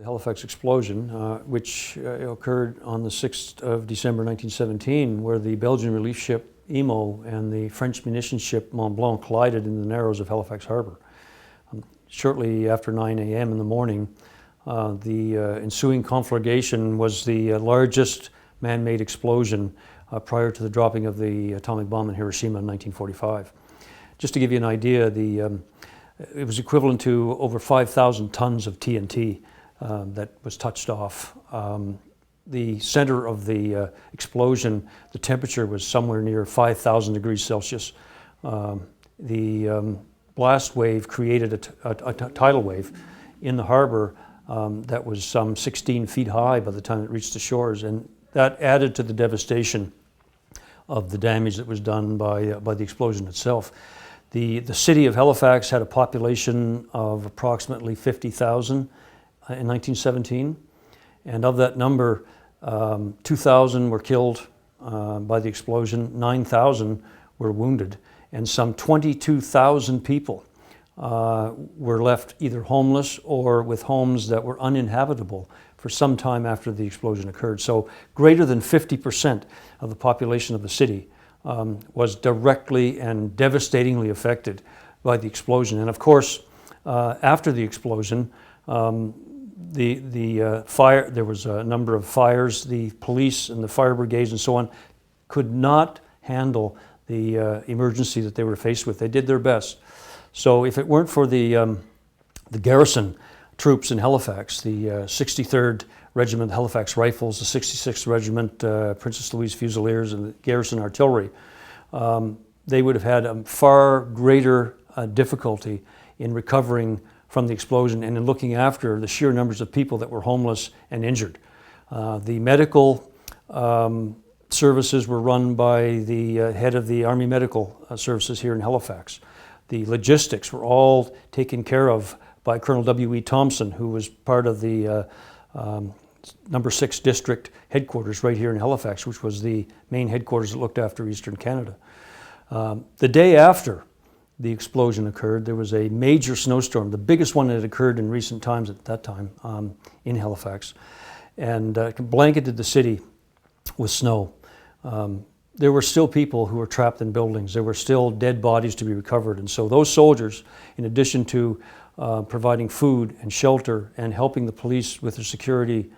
The Halifax Explosion, which occurred on the 6th of December 1917, where the Belgian relief ship Emo and the French munitions ship Mont Blanc collided in the narrows of Halifax Harbour. Shortly after 9 a.m. in the morning, the ensuing conflagration was the largest man-made explosion prior to the dropping of the atomic bomb in Hiroshima in 1945. Just to give you an idea, it was equivalent to over 5,000 tons of TNT that was touched off. The center of the explosion, the temperature was somewhere near 5,000 degrees Celsius. The blast wave created a tidal wave in the harbor that was some 16 feet high by the time it reached the shores, and that added to the devastation of the damage that was done by the explosion itself. The city of Halifax had a population of approximately 50,000 in 1917, and of that number, 2,000 were killed by the explosion, 9,000 were wounded, and some 22,000 people were left either homeless or with homes that were uninhabitable for some time after the explosion occurred. So greater than 50% of the population of the city was directly and devastatingly affected by the explosion. And of course, after the explosion, there was a number of fires. The police and the fire brigades and so on could not handle the emergency that they were faced with. They did their best. So if it weren't for the garrison troops in Halifax, the 63rd Regiment Halifax Rifles, the 66th Regiment Princess Louise Fusiliers, and the garrison artillery, they would have had a far greater difficulty in recovering from the explosion and in looking after the sheer numbers of people that were homeless and injured. The medical services were run by the head of the Army Medical Services here in Halifax. The logistics were all taken care of by Colonel W.E. Thompson, who was part of the number 6 district headquarters right here in Halifax, which was the main headquarters that looked after Eastern Canada. The day after the explosion occurred, there was a major snowstorm, the biggest one that had occurred in recent times at that time in Halifax, and blanketed the city with snow. There were still people who were trapped in buildings. There were still dead bodies to be recovered. And so those soldiers, in addition to providing food and shelter and helping the police with their security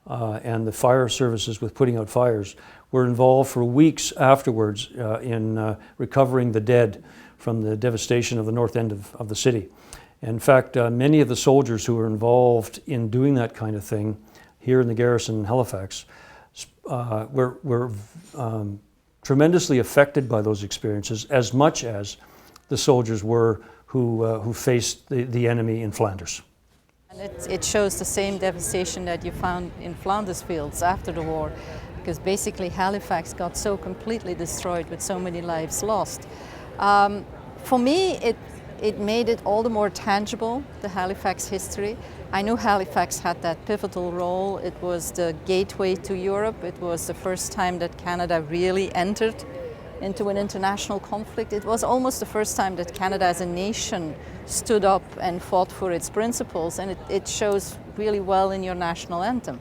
and the fire services with putting out fires, were involved for weeks afterwards in recovering the dead from the devastation of the north end of the city. In fact, many of the soldiers who were involved in doing that kind of thing here in the garrison in Halifax were tremendously affected by those experiences, as much as the soldiers were who faced the enemy in Flanders. And it shows the same devastation that you found in Flanders fields after the war, because basically Halifax got so completely destroyed with so many lives lost. For me, it made it all the more tangible, the Halifax history. I knew Halifax had that pivotal role. It was the gateway to Europe. It was the first time that Canada really entered into an international conflict. It was almost the first time that Canada as a nation stood up and fought for its principles, and it shows really well in your national anthem,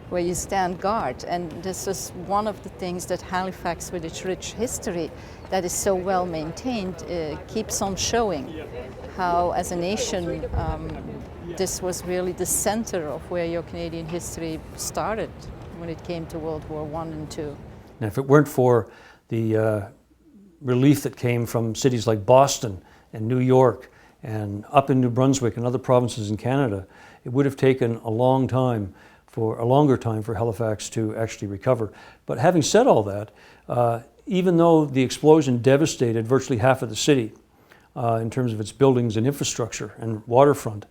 where you stand guard. And this is one of the things that Halifax, with its rich history that is so well maintained, keeps on showing how, as a nation, this was really the center of where your Canadian history started when it came to World War I and II. And if it weren't for the relief that came from cities like Boston and New York and up in New Brunswick and other provinces in Canada, it would have taken a longer time for Halifax to actually recover. But having said all that, even though the explosion devastated virtually half of the city in terms of its buildings and infrastructure and waterfront,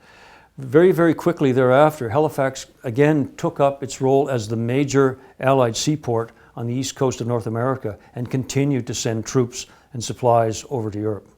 very, very quickly thereafter, Halifax again took up its role as the major Allied seaport on the east coast of North America and continued to send troops and supplies over to Europe.